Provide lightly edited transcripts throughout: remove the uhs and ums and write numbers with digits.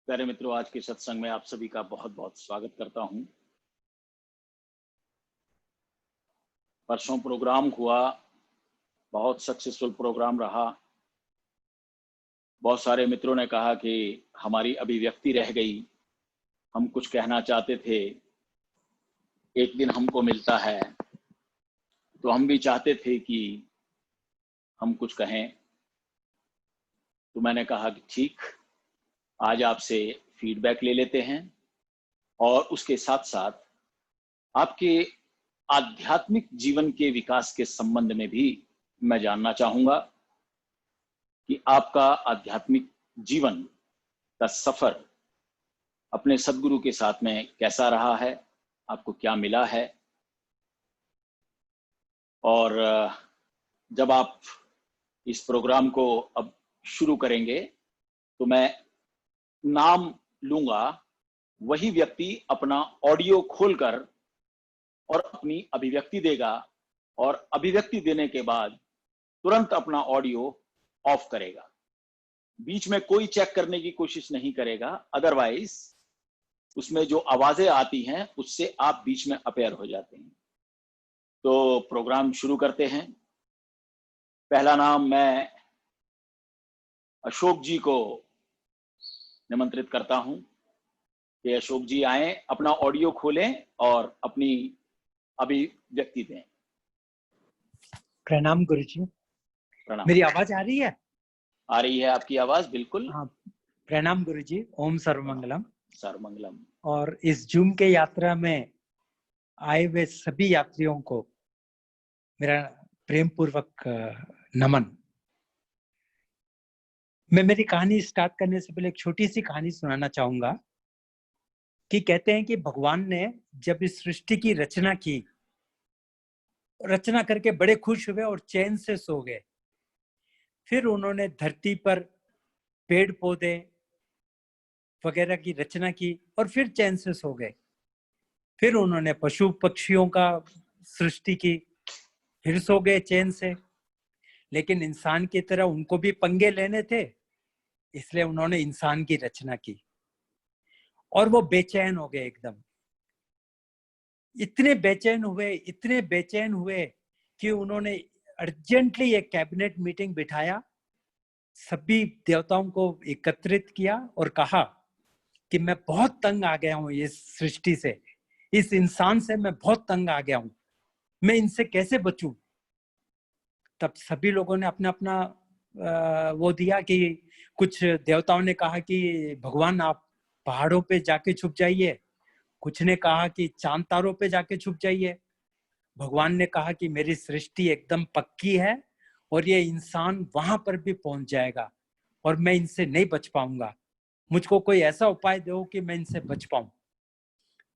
प्यारे मित्रों, आज के सत्संग में आप सभी का बहुत बहुत स्वागत करता हूं। परसों प्रोग्राम हुआ, बहुत सक्सेसफुल प्रोग्राम रहा। बहुत सारे मित्रों ने कहा कि हमारी अभिव्यक्ति रह गई, हम कुछ कहना चाहते थे, एक दिन हमको मिलता है तो हम भी चाहते थे कि हम कुछ कहें। तो मैंने कहा कि ठीक, आज आपसे फीडबैक ले लेते हैं और उसके साथ साथ आपके आध्यात्मिक जीवन के विकास के संबंध में भी मैं जानना चाहूंगा कि आपका आध्यात्मिक जीवन का सफर अपने सदगुरु के साथ में कैसा रहा है, आपको क्या मिला है। और जब आप इस प्रोग्राम को अब शुरू करेंगे तो मैं नाम लूंगा, वही व्यक्ति अपना ऑडियो खोलकर और अपनी अभिव्यक्ति देगा और अभिव्यक्ति देने के बाद तुरंत अपना ऑडियो ऑफ करेगा। बीच में कोई चेक करने की कोशिश नहीं करेगा, अदरवाइज उसमें जो आवाजें आती हैं उससे आप बीच में अपेयर हो जाते हैं। तो प्रोग्राम शुरू करते हैं। पहला नाम मैं अशोक जी को निमंत्रित करता हूं कि अशोक जी आए, अपना ऑडियो खोलें और अपनी अभिव्यक्ति दें। प्रणाम गुरुजी। प्रणाम। मेरी आवाज आ रही है? आ रही है आपकी आवाज, बिल्कुल। हाँ, प्रणाम गुरुजी। ओम सर्वमंगलम। सर्वमंगलम। और इस जूम के यात्रा में आए हुए सभी यात्रियों को मेरा प्रेम पूर्वक नमन। मैं मेरी कहानी स्टार्ट करने से पहले एक छोटी सी कहानी सुनाना चाहूंगा कि कहते हैं कि भगवान ने जब इस सृष्टि की रचना करके बड़े खुश हुए और चैन से सो गए। फिर उन्होंने धरती पर पेड़ पौधे वगैरह की रचना की और फिर चैन से सो गए। फिर उन्होंने पशु पक्षियों का सृष्टि की, फिर सो गए चैन से। लेकिन इंसान की तरह उनको भी पंगे लेने थे, इसलिए उन्होंने इंसान की रचना की और वो बेचैन हो गए एकदम। इतने बेचैन हुए कि उन्होंने अर्जेंटली एक कैबिनेट मीटिंग बिठाया, सभी देवताओं को एकत्रित किया और कहा कि मैं बहुत तंग आ गया हूं इस सृष्टि से, इस इंसान से मैं बहुत तंग आ गया हूं, मैं इनसे कैसे बचूं। तब सभी लोगों ने अपना अपना वो दिया कि कुछ देवताओं ने कहा कि भगवान आप पहाड़ों पे जाके छुप जाइए, कुछ ने कहा कि चांद तारों पे जाके छुप जाइए। भगवान ने कहा कि मेरी सृष्टि एकदम पक्की है और ये इंसान वहां पर भी पहुंच जाएगा और मैं इनसे नहीं बच पाऊंगा, मुझको कोई ऐसा उपाय दो कि मैं इनसे बच पाऊं।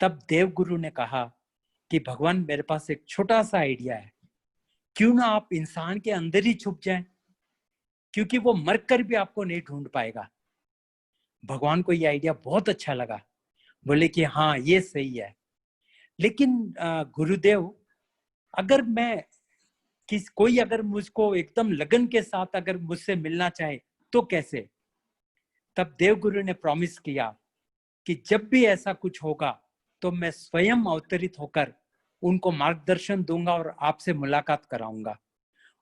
तब देवगुरु ने कहा कि भगवान मेरे पास एक छोटा सा आइडिया है, क्यों ना आप इंसान के अंदर ही छुप जाएं, क्योंकि वो मरकर भी आपको नहीं ढूंढ पाएगा। भगवान को ये आइडिया बहुत अच्छा लगा, बोले कि हाँ ये सही है। लेकिन गुरुदेव, अगर मैं कोई अगर मुझको एकदम लगन के साथ अगर मुझसे मिलना चाहे तो कैसे? तब देवगुरु ने प्रॉमिस किया कि जब भी ऐसा कुछ होगा तो मैं स्वयं अवतरित होकर उनको मार्गदर्शन दूंगा और आपसे मुलाकात कराऊंगा।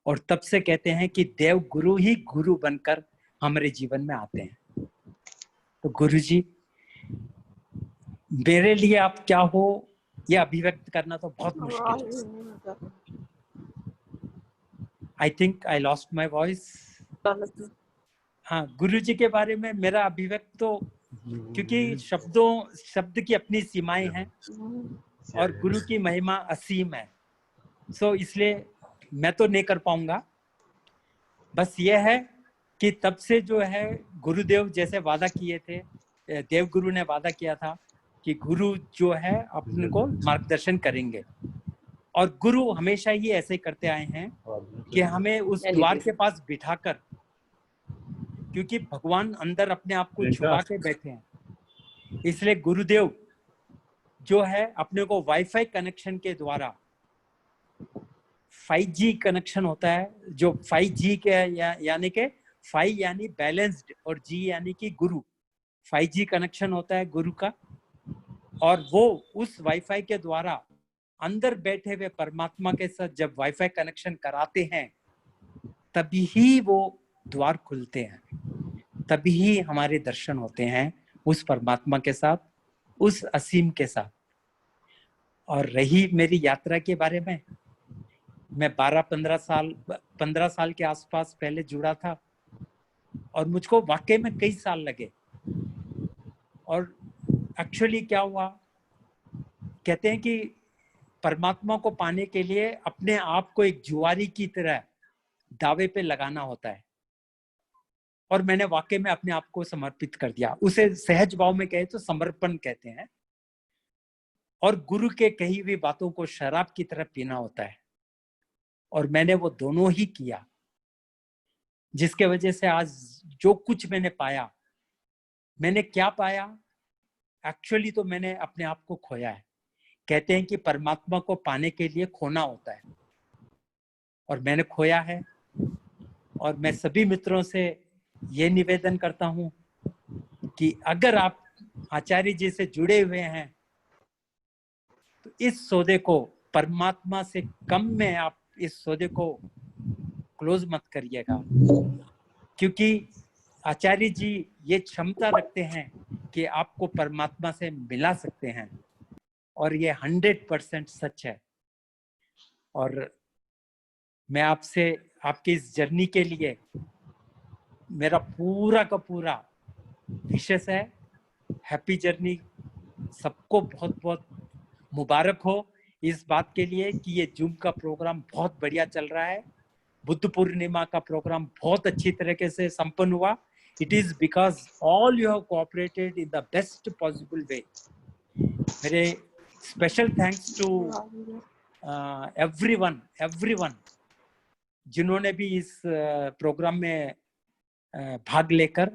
और तब से कहते हैं कि देव गुरु ही गुरु बनकर हमारे जीवन में आते हैं। तो गुरुजी, मेरे लिए आप क्या हो ये अभिव्यक्त करना तो बहुत मुश्किल है। I think I lost my voice. हाँ, गुरुजी के बारे में मेरा अभिव्यक्त तो, क्योंकि शब्द की अपनी सीमाएं हैं और गुरु की महिमा असीम है, सो इसलिए मैं तो नहीं कर पाऊंगा। बस ये है कि तब से जो है गुरुदेव जैसे वादा किए थे, देवगुरु ने वादा किया था कि गुरु जो है अपन को मार्गदर्शन करेंगे, और गुरु हमेशा ही ऐसे करते आए हैं कि हमें उस द्वार के पास बिठाकर, क्योंकि भगवान अंदर अपने आप को छुपा के बैठे हैं, इसलिए गुरुदेव जो है अपने को वाईफाई कनेक्शन के द्वारा, 5G कनेक्शन होता है जो 5G के यानी के 5 यानी बैलेंस्ड और G यानी कि गुरु, 5G कनेक्शन होता है गुरु का, और वो उस वाईफाई के द्वारा अंदर बैठे हुए परमात्मा के साथ जब वाईफाई कनेक्शन कराते हैं तभी ही वो द्वार खुलते हैं, तभी ही हमारे दर्शन होते हैं उस परमात्मा के साथ, उस असीम के साथ। और रही मेरी यात्रा के बारे में, मैं 15 साल के आसपास पहले जुड़ा था और मुझको वाकई में कई साल लगे। और एक्चुअली क्या हुआ, कहते हैं कि परमात्मा को पाने के लिए अपने आप को एक जुआरी की तरह दावे पे लगाना होता है, और मैंने वाकई में अपने आप को समर्पित कर दिया। उसे सहज भाव में कहे तो समर्पण कहते हैं। और गुरु के कही हुई बातों को शराब की तरह पीना होता है, और मैंने वो दोनों ही किया, जिसके वजह से आज जो कुछ मैंने पाया, मैंने क्या पाया, एक्चुअली तो मैंने अपने आप को खोया है। कहते हैं कि परमात्मा को पाने के लिए खोना होता है, और मैंने खोया है। और मैं सभी मित्रों से ये निवेदन करता हूं कि अगर आप आचार्य जी से जुड़े हुए हैं तो इस सौदे को, परमात्मा से कम में आप इस सौदे को क्लोज मत करिएगा, क्योंकि आचार्य जी ये क्षमता रखते हैं कि आपको परमात्मा से मिला सकते हैं, और ये 100% सच है। और मैं आपसे आपकी इस जर्नी के लिए मेरा पूरा का पूरा विशेष है, हैप्पी जर्नी। सबको बहुत बहुत मुबारक हो इस बात के लिए कि ये जूम का प्रोग्राम बहुत बढ़िया चल रहा है। बुद्ध पूर्णिमा का प्रोग्राम बहुत अच्छी तरीके से संपन्न हुआ। It is because all you have cooperated in the best possible way. मेरे स्पेशल थैंक्स टू एवरीवन जिन्होंने भी इस प्रोग्राम में भाग लेकर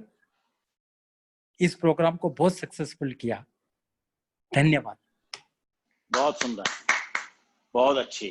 इस प्रोग्राम को बहुत सक्सेसफुल किया। धन्यवाद। बहुत सुंदर, बहुत अच्छी।